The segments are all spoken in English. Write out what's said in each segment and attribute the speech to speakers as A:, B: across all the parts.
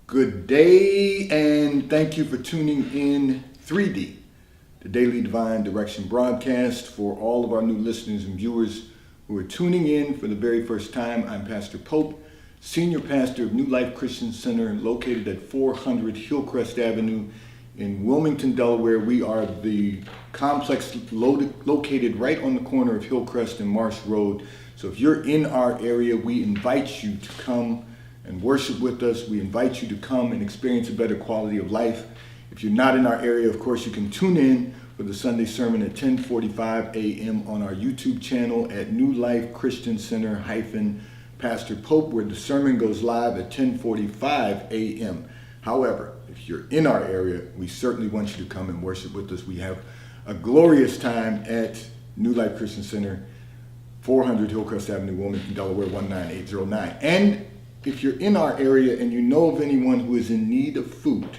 A: Good day, and thank you for tuning in 3D, the Daily Divine Direction broadcast. For all of our new listeners and viewers who are tuning in for the very first time, I'm Pastor Pope, Senior Pastor of New Life Christian Center, located at 400 Hillcrest Avenue in Wilmington, Delaware. We are the complex located right on the corner of Hillcrest and Marsh Road. So if you're in our area, we invite you to come and worship with us. We invite you to come and experience a better quality of life. If you're not in our area, of course, you can tune in for the Sunday sermon at 10:45 a.m. on our YouTube channel at New Life Christian Center Pastor Pope, where the sermon goes live at 10:45 a.m. However, if you're in our area, we certainly want you to come and worship with us. We have a glorious time at New Life Christian Center, 400 Hillcrest Avenue, Wilmington, Delaware, 19809. And if you're in our area and you know of anyone who is in need of food,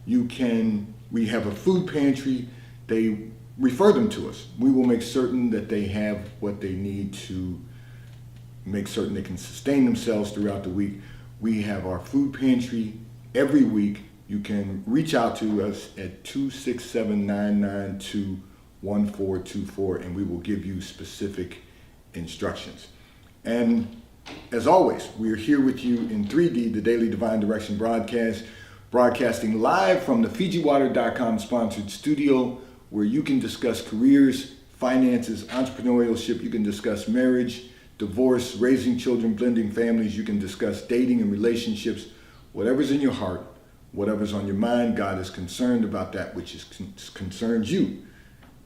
A: we have a food pantry. They refer them to us. We will make certain that they have what they need to make certain they can sustain themselves throughout the week. We have our food pantry every week. You can reach out to us at 267-992-1424, and we will give you specific instructions. And as always, we are here with you in 3D, the Daily Divine Direction broadcast, broadcasting live from the FijiWater.com sponsored studio, where you can discuss careers, finances, entrepreneurship. You can discuss marriage, divorce, raising children, blending families. You can discuss dating and relationships. Whatever's in your heart, whatever's on your mind, God is concerned about that which concerns you,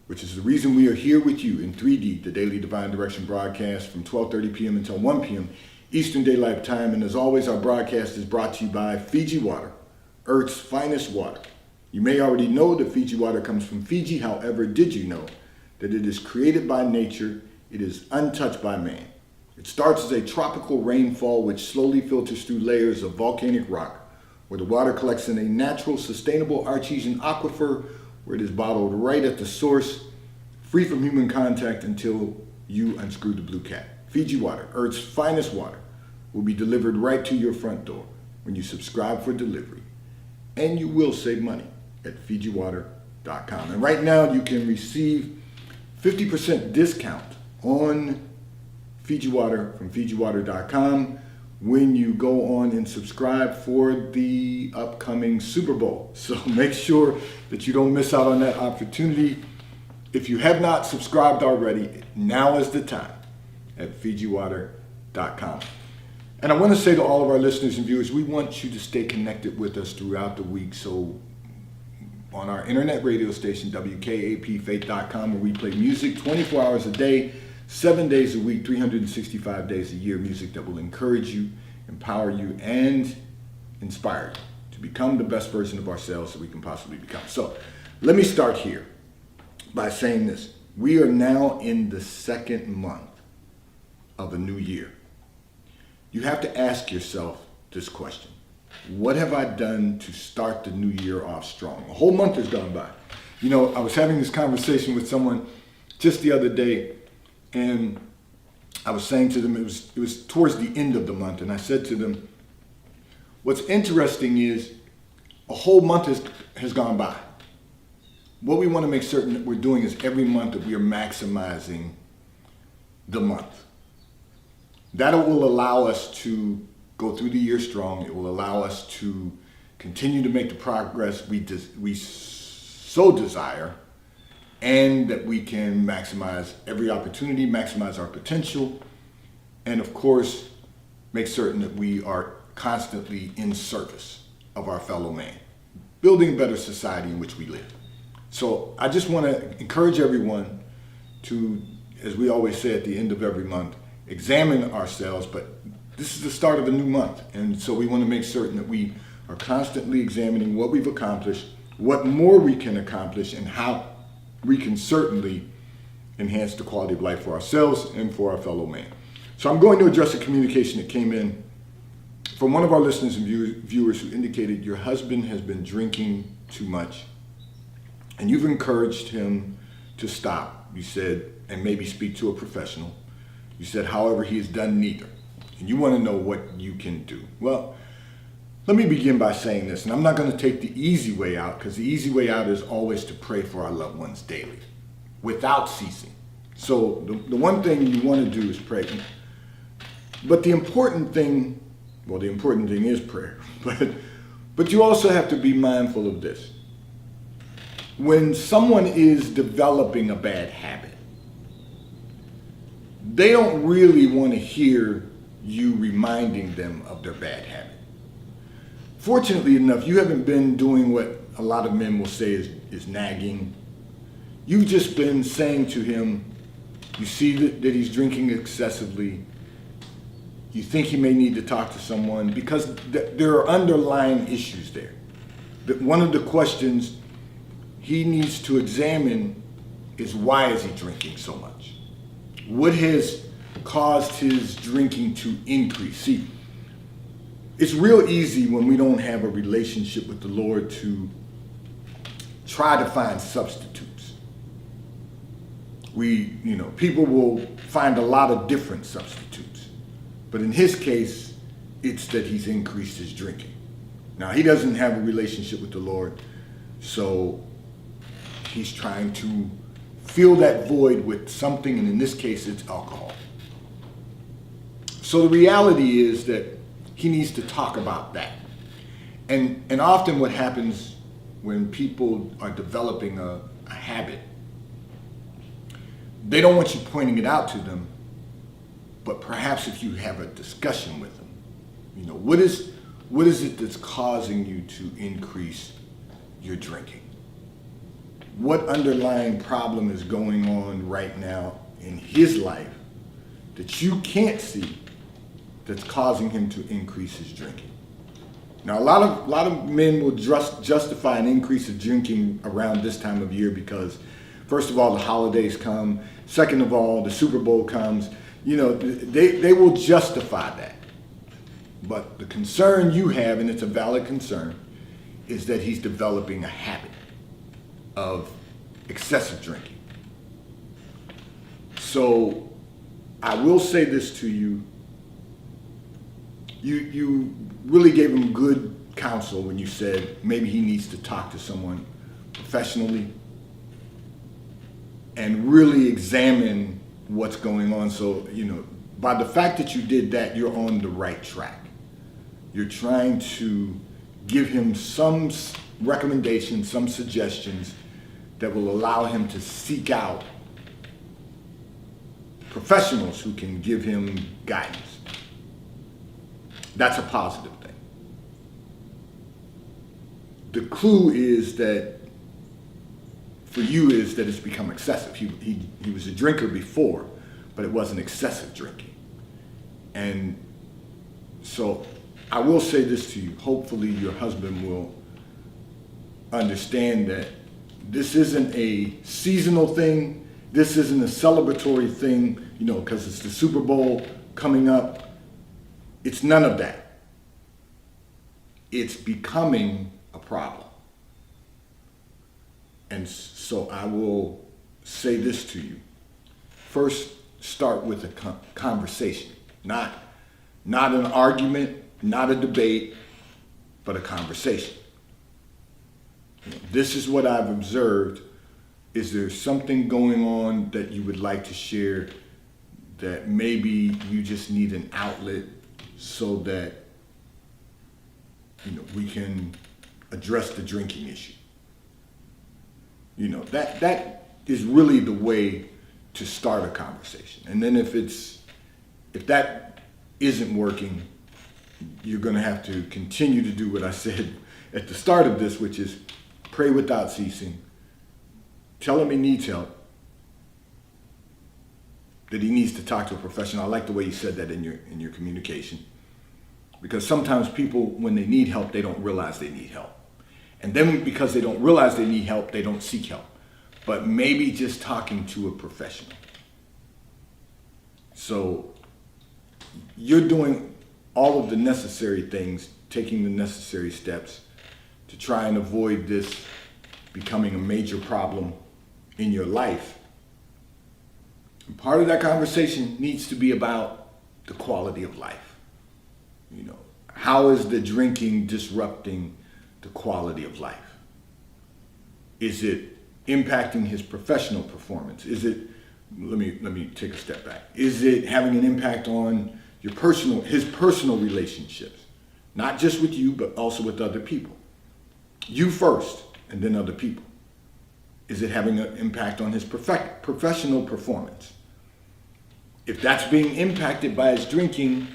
A: which is the reason we are here with you in 3D, the Daily Divine Direction broadcast, from 12:30 p.m. until 1 p.m. Eastern Daylight Time. And as always, our broadcast is brought to you by Fiji Water, Earth's finest water. You may already know that Fiji water comes from Fiji. However, did you know that it is created by nature? It is untouched by man. It starts as a tropical rainfall which slowly filters through layers of volcanic rock, where the water collects in a natural, sustainable artesian aquifer, where it is bottled right at the source, free from human contact until you unscrew the blue cap. Fiji Water, Earth's finest water, will be delivered right to your front door when you subscribe for delivery. And you will save money at FijiWater.com. And right now you can receive 50% discount on Fiji Water from FijiWater.com when you go on and subscribe for the upcoming Super Bowl. So make sure that you don't miss out on that opportunity. If you have not subscribed already, now is the time at FijiWater.com. And I want to say to all of our listeners and viewers, we want you to stay connected with us throughout the week. So on our internet radio station, WKAPFaith.com, where we play music 24 hours a day, 7 days a week, 365 days a year, music that will encourage you, empower you, and inspire you to become the best version of ourselves that we can possibly become. So let me start here by saying this. We are now in the second month of a new year. You have to ask yourself this question. What have I done to start the new year off strong? A whole month has gone by. You know, I was having this conversation with someone just the other day, and I was saying to them, it was towards the end of the month, and I said to them, what's interesting is a whole month has gone by. What we want to make certain that we're doing is every month that we are maximizing the month. That will allow us to go through the year strong. It will allow us to continue to make the progress we so desire, and that we can maximize every opportunity, maximize our potential, and of course, make certain that we are constantly in service of our fellow man, building a better society in which we live. So I just want to encourage everyone to, as we always say at the end of every month, examine ourselves, but this is the start of a new month, and so we want to make certain that we are constantly examining what we've accomplished, what more we can accomplish, and how we can certainly enhance the quality of life for ourselves and for our fellow man. So I'm going to address a communication that came in from one of our listeners and viewers who indicated your husband has been drinking too much, and you've encouraged him to stop, you said, and maybe speak to a professional. You said, however, he has done neither, and you want to know what you can do. Well, Let me begin by saying this, and I'm not going to take the easy way out, because the easy way out is always to pray for our loved ones daily, without ceasing. So the one thing you want to do is pray. But the important thing is prayer. But you also have to be mindful of this. When someone is developing a bad habit, they don't really want to hear you reminding them of their bad habit. Fortunately enough, you haven't been doing what a lot of men will say is nagging. You've just been saying to him, you see that he's drinking excessively. You think he may need to talk to someone, because there are underlying issues there. One of the questions he needs to examine is, why is he drinking so much? What has caused his drinking to increase? See, it's real easy when we don't have a relationship with the Lord to try to find substitutes. People will find a lot of different substitutes. But in his case, it's that he's increased his drinking. Now, he doesn't have a relationship with the Lord, so he's trying to fill that void with something, and in this case, it's alcohol. So the reality is that he needs to talk about that. And often what happens when people are developing a habit, they don't want you pointing it out to them, but perhaps if you have a discussion with them, what is it that's causing you to increase your drinking? What underlying problem is going on right now in his life that you can't see that's causing him to increase his drinking? Now, a lot of men will justify an increase of drinking around this time of year because, first of all, the holidays come. Second of all, the Super Bowl comes. They will justify that. But the concern you have, and it's a valid concern, is that he's developing a habit of excessive drinking. So I will say this to you. You really gave him good counsel when you said maybe he needs to talk to someone professionally and really examine what's going on. So, by the fact that you did that, you're on the right track. You're trying to give him some recommendations, some suggestions that will allow him to seek out professionals who can give him guidance. That's a positive thing. The clue is that, for you, is that it's become excessive. He was a drinker before, but it wasn't excessive drinking. And so I will say this to you. Hopefully your husband will understand that this isn't a seasonal thing. This isn't a celebratory thing, because it's the Super Bowl coming up. It's none of that. It's becoming a problem. And so I will say this to you. First, start with a conversation, not an argument, not a debate, but a conversation. This is what I've observed. Is there something going on that you would like to share that maybe you just need an outlet so that we can address the drinking issue? That is really the way to start a conversation. And then if that isn't working, you're going to have to continue to do what I said at the start of this, which is pray without ceasing. Tell him he needs help, that he needs to talk to a professional. I like the way you said that in your communication, because sometimes people, when they need help, they don't realize they need help. And then because they don't realize they need help, they don't seek help. But maybe just talking to a professional. So you're doing all of the necessary things, taking the necessary steps to try and avoid this becoming a major problem in your life. And part of that conversation needs to be about the quality of life. How is the drinking disrupting the quality of life? Is it impacting his professional performance? Is it, let me take a step back. Is it having an impact on his personal relationships? Not just with you, but also with other people. You first, and then other people. Is it having an impact on his professional performance? If that's being impacted by his drinking,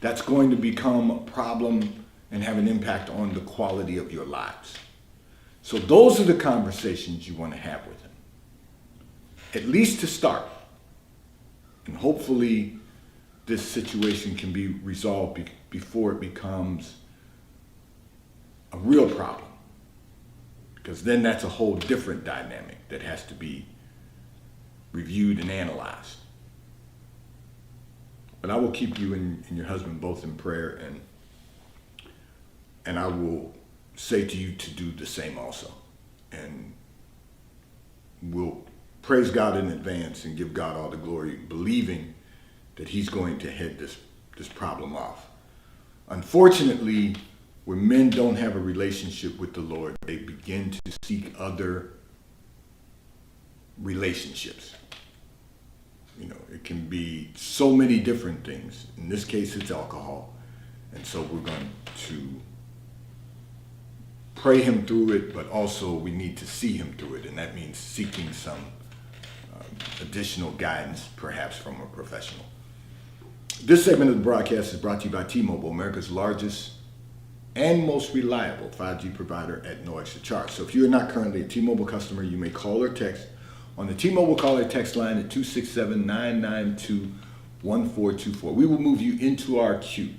A: that's going to become a problem and have an impact on the quality of your lives. So those are the conversations you want to have with him, at least to start. And hopefully this situation can be resolved before it becomes a real problem. Because then that's a whole different dynamic that has to be reviewed and analyzed. But I will keep you and your husband both in prayer, and I will say to you to do the same also. And we'll praise God in advance and give God all the glory, believing that he's going to head this problem off. Unfortunately, when men don't have a relationship with the Lord, they begin to seek other relationships. You know, it can be so many different things. In this case, it's alcohol. And so we're going to pray him through it, but also we need to see him through it. And that means seeking some additional guidance, perhaps from a professional. This segment of the broadcast is brought to you by T-Mobile, America's largest and most reliable 5G provider at no extra charge. So if you're not currently a T-Mobile customer, you may call or text on the T-Mobile call or text line at 267-992-1424. We will move you into our queue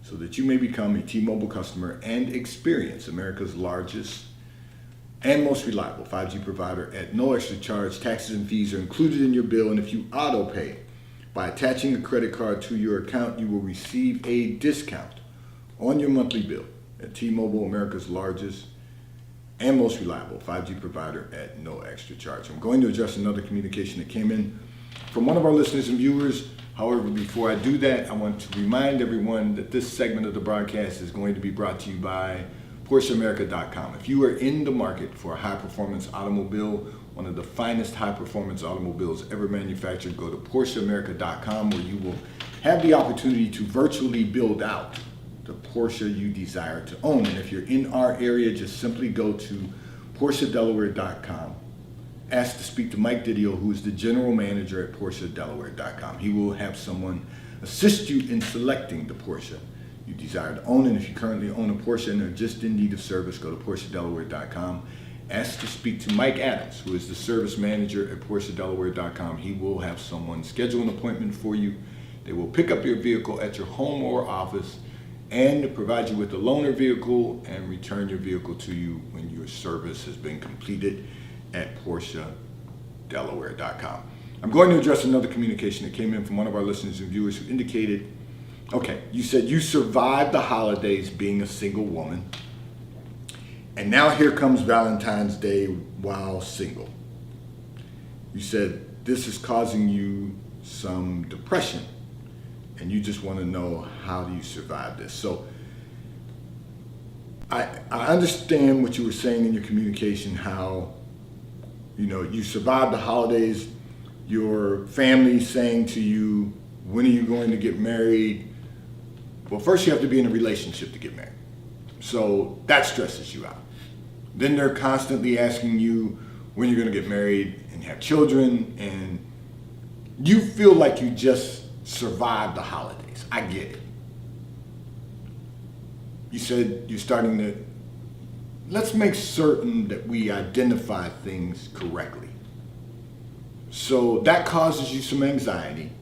A: so that you may become a T-Mobile customer and experience America's largest and most reliable 5G provider at no extra charge. Taxes and fees are included in your bill, and if you auto pay by attaching a credit card to your account, you will receive a discount on your monthly bill at T-Mobile, America's largest and most reliable 5G provider at no extra charge. I'm going to address another communication that came in from one of our listeners and viewers. However, before I do that, I want to remind everyone that this segment of the broadcast is going to be brought to you by PorscheAmerica.com. If you are in the market for a high-performance automobile, one of the finest high-performance automobiles ever manufactured, go to PorscheAmerica.com, where you will have the opportunity to virtually build out the Porsche you desire to own. And if you're in our area, just simply go to PorscheDelaware.com. Ask to speak to Mike Didio, who is the general manager at PorscheDelaware.com. He will have someone assist you in selecting the Porsche you desire to own. And if you currently own a Porsche and are just in need of service, go to PorscheDelaware.com. Ask to speak to Mike Adams, who is the service manager at PorscheDelaware.com. He will have someone schedule an appointment for you. They will pick up your vehicle at your home or office and provide you with a loaner vehicle and return your vehicle to you when your service has been completed at PorscheDelaware.com. I'm going to address another communication that came in from one of our listeners and viewers who indicated, okay, you said you survived the holidays being a single woman, and now here comes Valentine's Day while single. You said this is causing you some depression, and you just want to know, how do you survive this? So I understand what you were saying in your communication, how, you know, you survived the holidays, your family saying to you, when are you going to get married? Well, first you have to be in a relationship to get married. So that stresses you out. Then they're constantly asking you when you're going to get married and have children, and you feel like you just survived the holidays. I get it. You said you're starting to, let's make certain that we identify things correctly. So that causes you some anxiety,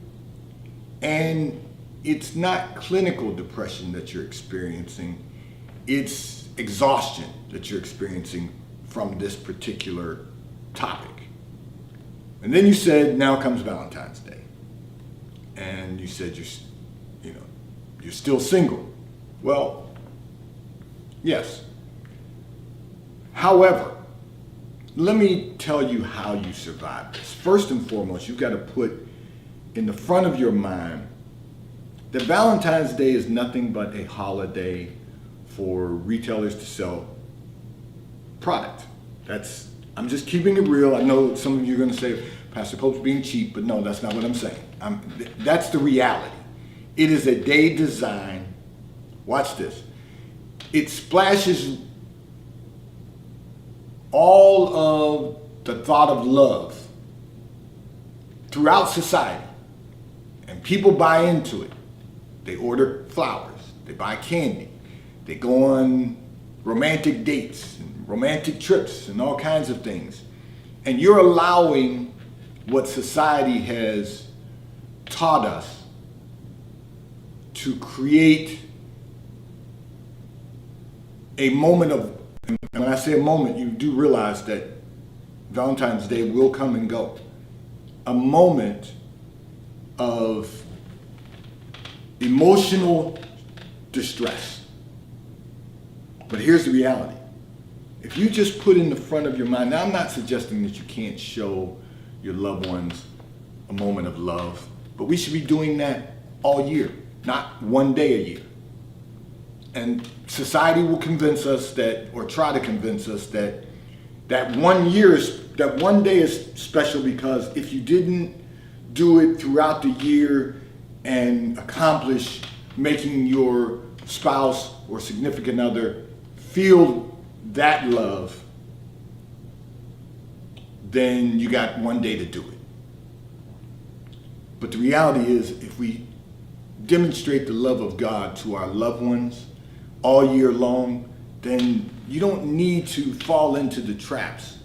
A: and it's not clinical depression that you're experiencing, it's exhaustion that you're experiencing from this particular topic. And then you said, now comes Valentine's Day. And you said you're still single. Well, yes. However, let me tell you how you survive this. First and foremost, you've got to put in the front of your mind that Valentine's Day is nothing but a holiday for retailers to sell product. I'm just keeping it real. I know some of you are going to say, Pastor Pope's being cheap, but no, that's not what I'm saying. That's the reality. It is a day designed, watch this, it splashes all of the thought of love throughout society, and people buy into it. They order flowers, they buy candy, they go on romantic dates, and romantic trips, and all kinds of things. And you're allowing what society has taught us to create a moment of, and when I say a moment, you do realize that Valentine's Day will come and go. A moment of emotional distress. But here's the reality. If you just put in the front of your mind, now I'm not suggesting that you can't show your loved ones a moment of love, but we should be doing that all year, not one day a year. And society will convince us that, or try to convince us that that one day is special, because if you didn't do it throughout the year and accomplish making your spouse or significant other feel that love, then you got one day to do it. But the reality is, if we demonstrate the love of God to our loved ones all year long, then you don't need to fall into the traps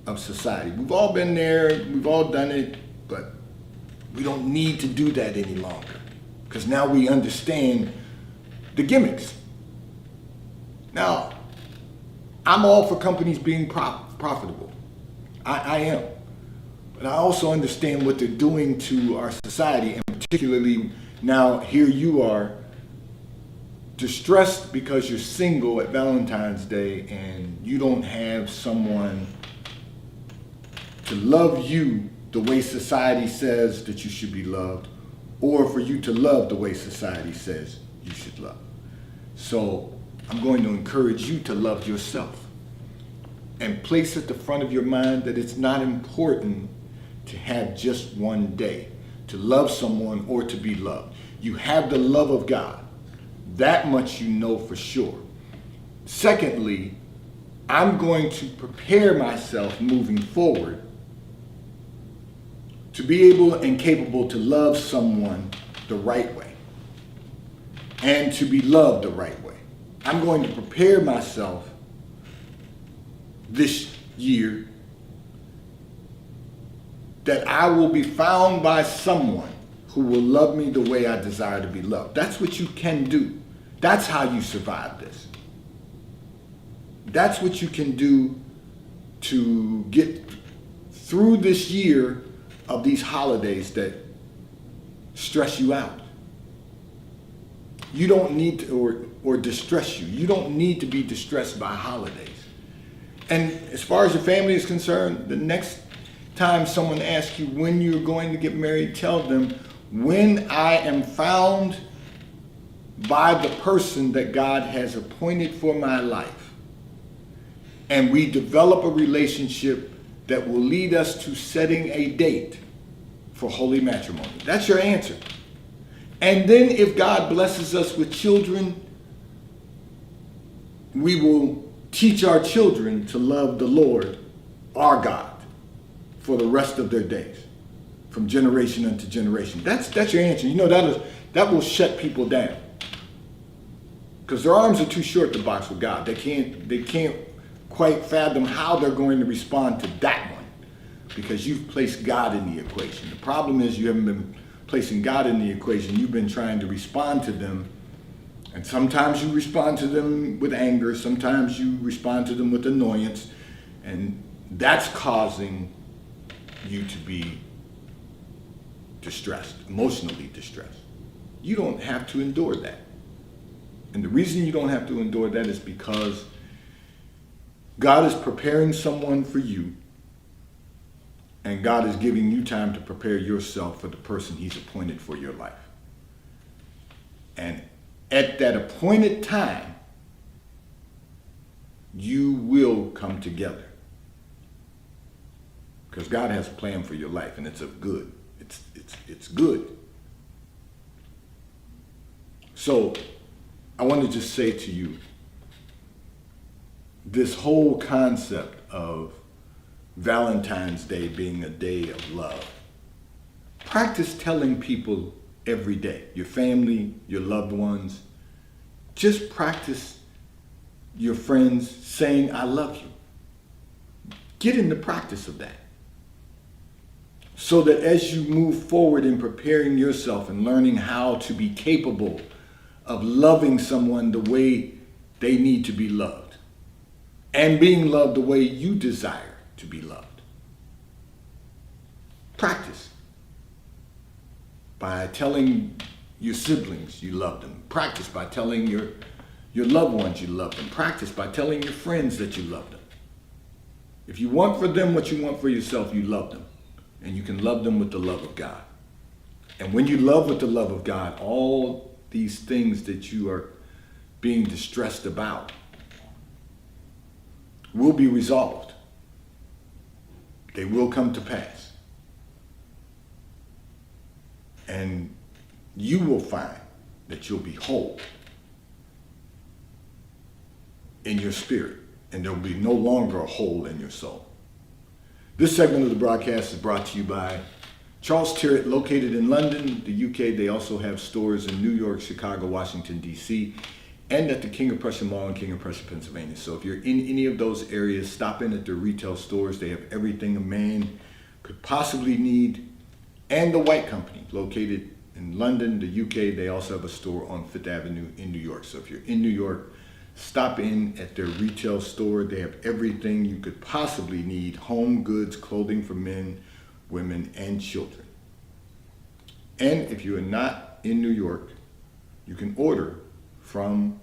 A: of society. We've all been there, we've all done it, but we don't need to do that any longer, because now we understand the gimmicks. Now, I'm all for companies being profitable. I am. But I also understand what they're doing to our society, and particularly now here you are, distressed because you're single at Valentine's Day and you don't have someone to love you the way society says that you should be loved, or for you to love the way society says you should love. So I'm going to encourage you to love yourself and place at the front of your mind that it's not important to have just one day to love someone or to be loved. You have the love of God. That much you know for sure. Secondly, I'm going to prepare myself moving forward to be able and capable to love someone the right way and to be loved the right way. I'm going to prepare myself this year that I will be found by someone who will love me the way I desire to be loved. That's what you can do. That's how you survive this. That's what you can do to get through this year of these holidays that stress you out. You don't need to, or distress you. You don't need to be distressed by holidays. And as far as your family is concerned, the next time someone asks you when you're going to get married, tell them, when I am found by the person that God has appointed for my life, and we develop a relationship that will lead us to setting a date for holy matrimony. That's your answer. And then if God blesses us with children, we will teach our children to love the Lord, our God, for the rest of their days, from generation unto generation. That's your answer. You know, that will shut people down, because their arms are too short to box with God. They can't quite fathom how they're going to respond to that one, because you've placed God in the equation. The problem is you haven't been placing God in the equation. You've been trying to respond to them, and sometimes you respond to them with anger, sometimes you respond to them with annoyance, and that's causing you to be distressed, emotionally distressed. You don't have to endure that. And the reason you don't have to endure that is because God is preparing someone for you, and God is giving you time to prepare yourself for the person He's appointed for your life. And at that appointed time, you will come together. Because God has a plan for your life, and it's of good. It's good. So I want to just say to you, this whole concept of Valentine's Day being a day of love, practice telling people every day, your family, your loved ones, just practice your friends saying, I love you. Get in the practice of that. So that as you move forward in preparing yourself and learning how to be capable of loving someone the way they need to be loved, and being loved the way you desire to be loved. Practice by telling your siblings you love them. Practice by telling your loved ones you love them. Practice by telling your friends that you love them. If you want for them what you want for yourself, you love them. And you can love them with the love of God. And when you love with the love of God, all these things that you are being distressed about will be resolved. They will come to pass. And you will find that you'll be whole in your spirit, and there will be no longer a hole in your soul. This segment of the broadcast is brought to you by Charles Tyrwhitt, located in London, the UK. They also have stores in New York, Chicago, Washington, D.C., and at the King of Prussia Mall in King of Prussia, Pennsylvania. So if you're in any of those areas, stop in at their retail stores. They have everything a man could possibly need. And the White Company, located in London, the UK. They also have a store on Fifth Avenue in New York. So if you're in New York, stop in at their retail store. They have everything you could possibly need: home goods, clothing for men, women, and children. And if you are not in New York, you can order from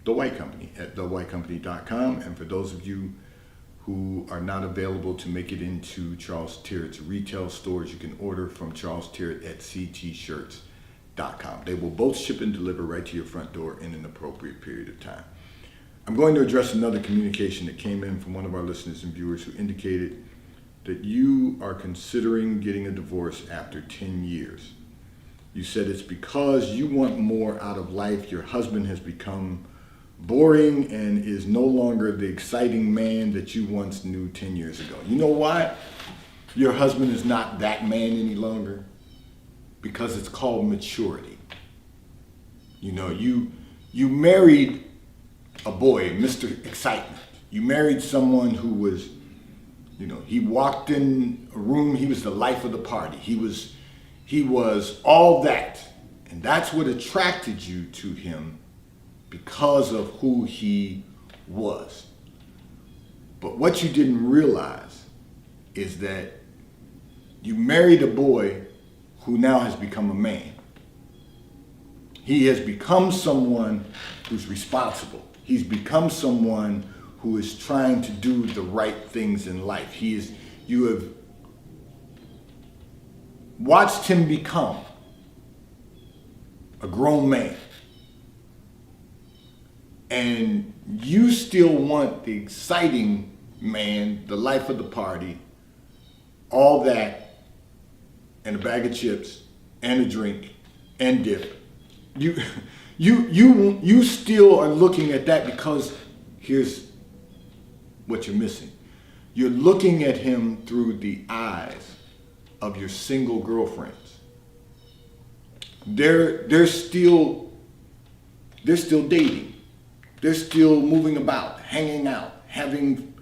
A: The White Company at thewhitecompany.com. And for those of you who are not available to make it into Charles Tyrwhitt's retail stores, you can order from Charles Tyrwhitt at ctshirts.com. They will both ship and deliver right to your front door in an appropriate period of time. I'm going to address another communication that came in from one of our listeners and viewers who indicated that you are considering getting a divorce after 10 years. You said it's because you want more out of life. Your husband has become boring and is no longer the exciting man that you once knew 10 years ago. You know why your husband is not that man any longer? Because it's called maturity. You know, you married a boy, Mr. Excitement. You married someone who was, you know, he walked in a room, he was the life of the party. He was all that. And that's what attracted you to him, because of who he was. But what you didn't realize is that you married a boy who now has become a man. He has become someone who's responsible. He's become someone who is trying to do the right things in life. You have watched him become a grown man. And you still want the exciting man, the life of the party, all that, and a bag of chips, and a drink, and dip. You still are looking at that, because here's what you're missing. You're looking at him through the eyes of your single girlfriends. They're still dating. They're still moving about, hanging out, having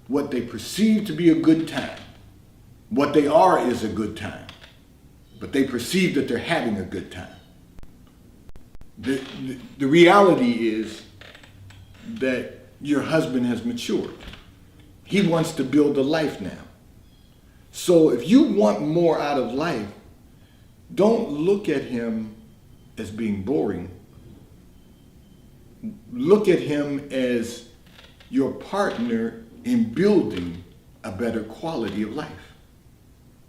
A: what they perceive to be a good time. What they are is a good time, but they perceive that they're having a good time. The reality is that your husband has matured. He wants to build a life now. So if you want more out of life, don't look at him as being boring. Look at him as your partner in building a better quality of life,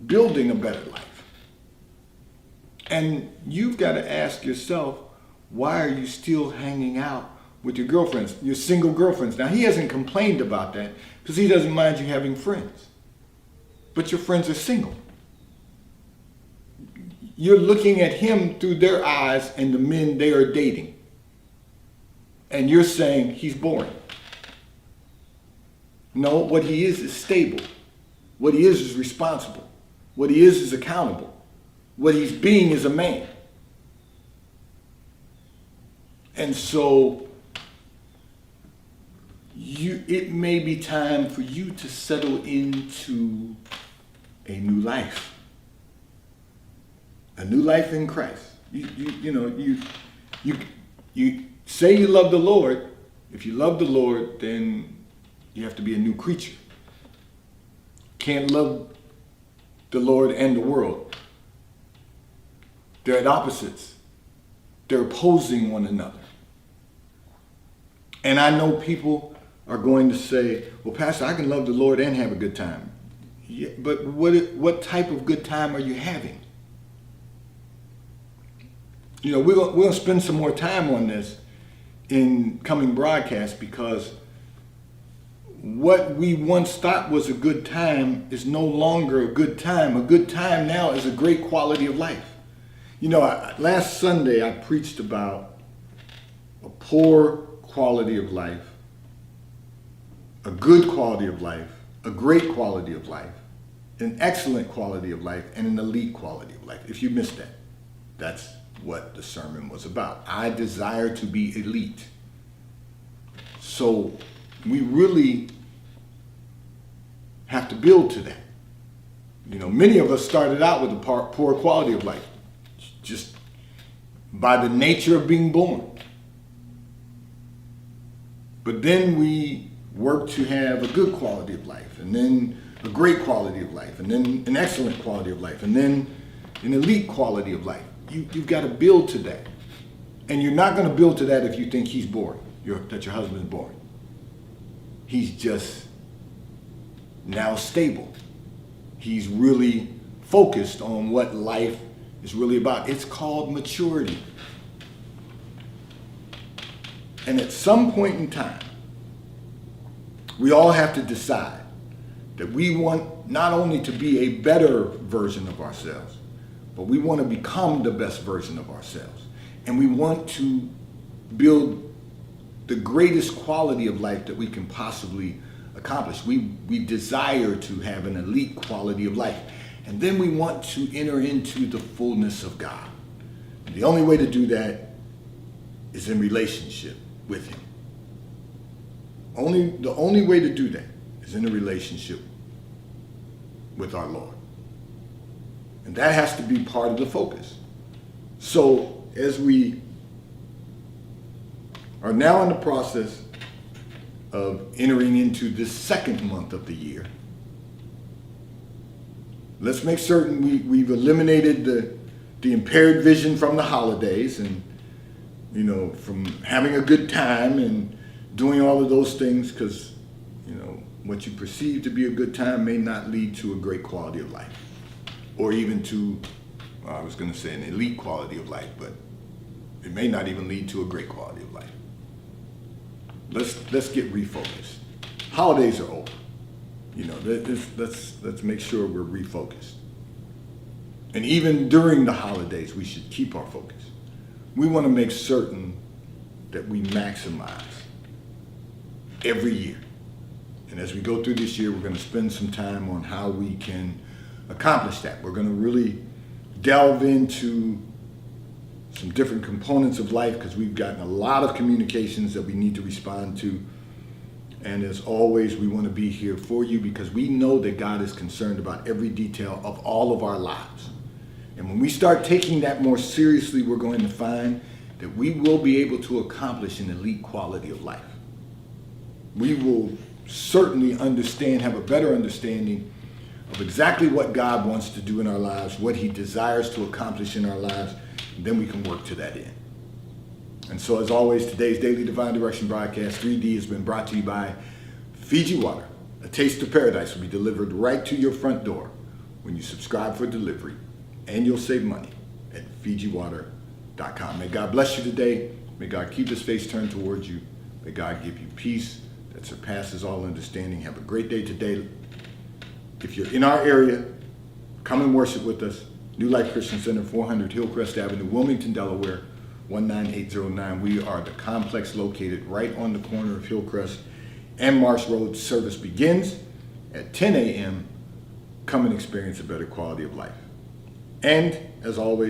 A: building a better life. And you've got to ask yourself, why are you still hanging out with your girlfriends, your single girlfriends? Now, he hasn't complained about that because he doesn't mind you having friends. But your friends are single. You're looking at him through their eyes and the men they are dating. And you're saying he's boring. No, what he is stable. What he is responsible. What he is accountable. What he's being is a man. And so it may be time for you to settle into a new life. A new life in Christ. You say you love the Lord. If you love the Lord, then you have to be a new creature. Can't love the Lord and the world. They're at opposites. They're opposing one another. And I know people are going to say, well, Pastor, I can love the Lord and have a good time. Yeah, but what type of good time are you having? You know, we're going to spend some more time on this in coming broadcasts, because what we once thought was a good time is no longer a good time. A good time now is a great quality of life. You know, last Sunday I preached about a poor quality of life, a good quality of life, a great quality of life, an excellent quality of life, and an elite quality of life. If you missed that, that's what the sermon was about. I desire to be elite. So we really have to build to that. You know, many of us started out with a poor quality of life, just by the nature of being born. But then we work to have a good quality of life, and then a great quality of life, and then an excellent quality of life, and then an elite quality of life. You've got to build to that. And you're not going to build to that if you think he's boring, that your husband's boring. He's just now stable. He's really focused on what life is really about. It's called maturity. And at some point in time, we all have to decide that we want not only to be a better version of ourselves, but we want to become the best version of ourselves. And we want to build the greatest quality of life that we can possibly accomplish. We desire to have an elite quality of life. And then we want to enter into the fullness of God. And the only way to do that is in relationship with him. The only way to do that is in a relationship with our Lord. And that has to be part of the focus. So as we are now in the process of entering into this second month of the year, let's make certain we've eliminated the impaired vision from the holidays, and you know, from having a good time and doing all of those things, because you know what you perceive to be a good time may not lead to a great quality of life, or even to, I was going to say an elite quality of life, but it may not even lead to a great quality of life. Let's get refocused. Holidays are over. You know, let's make sure we're refocused. And even during the holidays, we should keep our focus. We want to make certain that we maximize every year. And as we go through this year, we're going to spend some time on how we can accomplish that. We're going to really delve into some different components of life, because we've gotten a lot of communications that we need to respond to. And as always, we want to be here for you, because we know that God is concerned about every detail of all of our lives. And when we start taking that more seriously, we're going to find that we will be able to accomplish an elite quality of life. We will certainly have a better understanding of exactly what God wants to do in our lives, what he desires to accomplish in our lives, and then we can work to that end. And so as always, today's Daily Divine Direction broadcast 3D has been brought to you by Fiji Water. A taste of paradise will be delivered right to your front door when you subscribe for delivery, and you'll save money. at fijiwater.com. May God bless you today. May God keep his face turned towards you. May God give you peace that surpasses all understanding. Have a great day today. If you're in our area, come and worship with us. New Life Christian Center, 400 Hillcrest Avenue, Wilmington, Delaware, 19809. We are the complex located right on the corner of Hillcrest and Marsh Road. Service begins at 10 a.m. Come and experience a better quality of life. And as always,